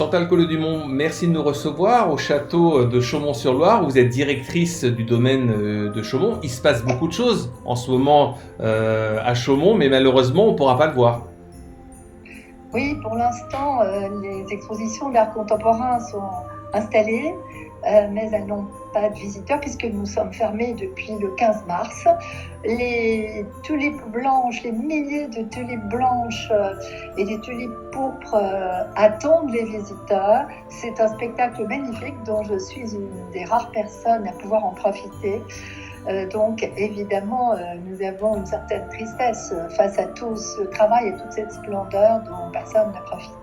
Chantal Collot-Dumont, merci de nous recevoir au château de Chaumont-sur-Loire. Vous êtes directrice du domaine de Chaumont. Il se passe beaucoup de choses en ce moment à Chaumont, mais malheureusement, on ne pourra pas le voir. Oui, pour l'instant, les expositions d'art contemporain sont installées, mais elles n'ont pas de visiteurs puisque nous sommes fermés depuis le 15 mars. Les tulipes blanches, les milliers de tulipes blanches et des tulipes pourpres attendent les visiteurs. C'est un spectacle magnifique dont je suis une des rares personnes à pouvoir en profiter. Donc évidemment, nous avons une certaine tristesse face à tout ce travail et toute cette splendeur dont personne ne profite.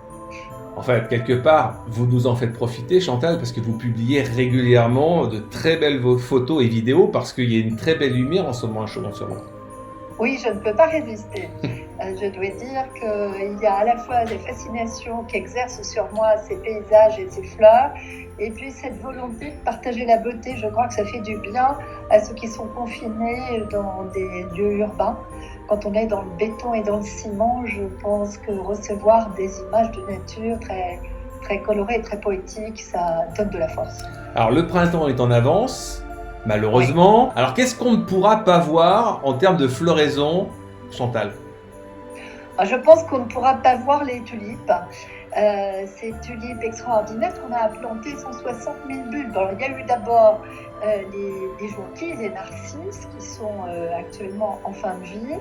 En fait, quelque part, vous nous en faites profiter, Chantal, parce que vous publiez régulièrement de très belles photos et vidéos, parce qu'il y a une très belle lumière en ce moment à Chaumont-sur-Loire. Oui, je ne peux pas résister. Je dois dire qu'il y a à la fois des fascinations qu'exercent sur moi ces paysages et ces fleurs, et puis cette volonté de partager la beauté. Je crois que ça fait du bien à ceux qui sont confinés dans des lieux urbains. Quand on est dans le béton et dans le ciment, je pense que recevoir des images de nature très, très colorées et très poétiques, ça donne de la force. Alors, le printemps est en avance, malheureusement. Oui. Alors, qu'est-ce qu'on ne pourra pas voir en termes de floraison, Chantal ? Je pense qu'on ne pourra pas voir les tulipes. Ces tulipes extraordinaires qu'on a plantées 160 000 bulbes. Alors, il y a eu d'abord les jonquilles, les narcisses qui sont actuellement en fin de vie.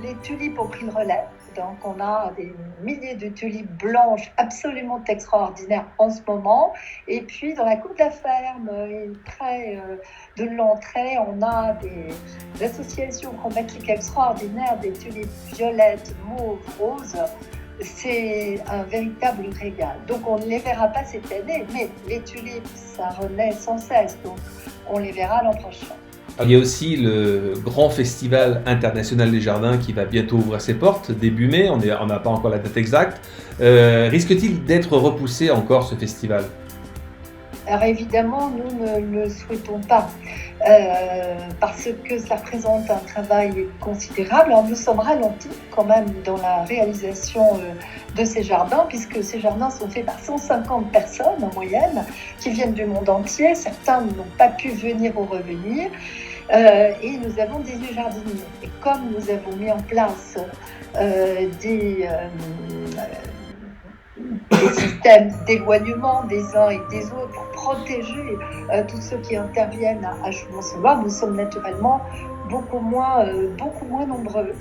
Les tulipes ont pris le relais. Donc, on a des milliers de tulipes blanches absolument extraordinaires en ce moment. Et puis, dans la cour de la ferme, près de l'entrée, on a des associations chromatiques extraordinaires, des tulipes violettes, mauves, roses. C'est un véritable régal. Donc, on ne les verra pas cette année, mais les tulipes, ça renaît sans cesse. Donc, on les verra l'an prochain. Il y a aussi le grand festival international des jardins qui va bientôt ouvrir ses portes, début mai, on n'a pas encore la date exacte. Risque-t-il d'être repoussé encore ce festival ? Alors évidemment, nous ne le souhaitons pas, parce que ça représente un travail considérable. Alors, nous sommes ralentis quand même dans la réalisation de ces jardins, puisque ces jardins sont faits par 150 personnes en moyenne, qui viennent du monde entier. Certains n'ont pas pu venir ou revenir. Et nous avons 18 jardiniers. Et comme nous avons mis en place des systèmes d'éloignement des uns et des autres pour protéger tous ceux qui interviennent à Chaumont-sur-Loire, nous sommes naturellement beaucoup moins nombreux,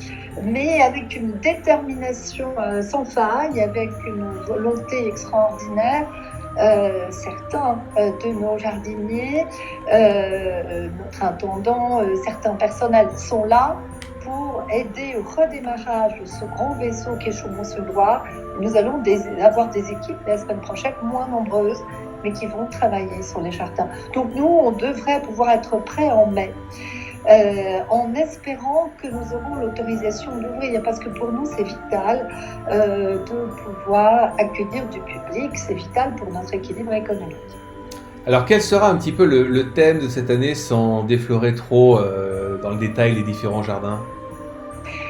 mais avec une détermination sans faille, avec une volonté extraordinaire. Certains de nos jardiniers, notre intendant, certains personnels sont là pour aider au redémarrage de ce grand vaisseau qu'est Chaumont-sur-Loire. Nous allons avoir des équipes la semaine prochaine moins nombreuses, mais qui vont travailler sur les jardins. Donc nous, on devrait pouvoir être prêts en mai, en espérant que nous aurons l'autorisation d'ouvrir, parce que pour nous, c'est vital de pouvoir accueillir du public, c'est vital pour notre équilibre économique. Alors, quel sera un petit peu le thème de cette année, sans déflorer trop dans le détail les différents jardins ?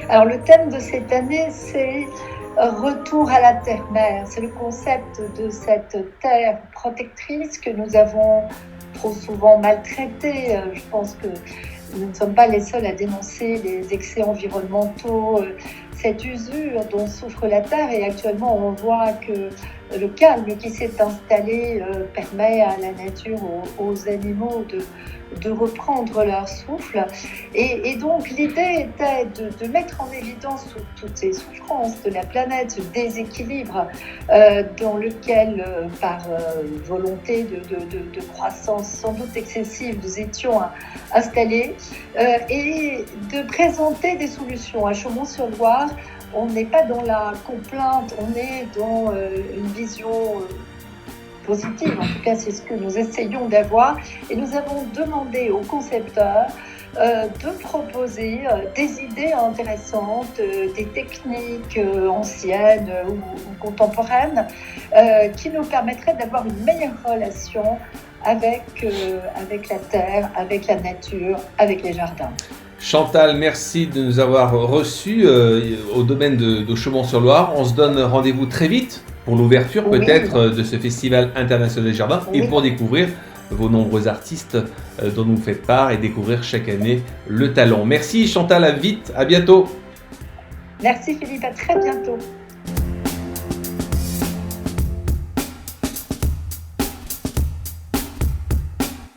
Alors, le thème de cette année, c'est retour à la terre-mère. C'est le concept de cette terre protectrice que nous avons trop souvent maltraitée. Je pense que nous ne sommes pas les seuls à dénoncer les excès environnementaux, cette usure dont souffre la terre. Et actuellement, on voit que le calme qui s'est installé permet à la nature, aux animaux de reprendre leur souffle. Et donc, l'idée était de mettre en évidence toutes ces souffrances de la planète, ce déséquilibre dans lequel, par volonté de croissance sans doute excessive, nous étions installés, et de présenter des solutions. À Chaumont-sur-Loire, on n'est pas dans la complainte, on est dans une vision positive. En tout cas, c'est ce que nous essayons d'avoir. Et nous avons demandé aux concepteurs de proposer des idées intéressantes, des techniques anciennes ou contemporaines qui nous permettraient d'avoir une meilleure relation avec la terre, avec la nature, avec les jardins. Chantal, merci de nous avoir reçus au domaine de Chaumont-sur-Loire. On se donne rendez-vous très vite pour l'ouverture Oui. peut-être de ce Festival international des jardins et Oui. pour découvrir vos nombreux artistes dont vous faites part et découvrir chaque année le talent. Merci Chantal, à vite, à bientôt. Merci Philippe, à très bientôt.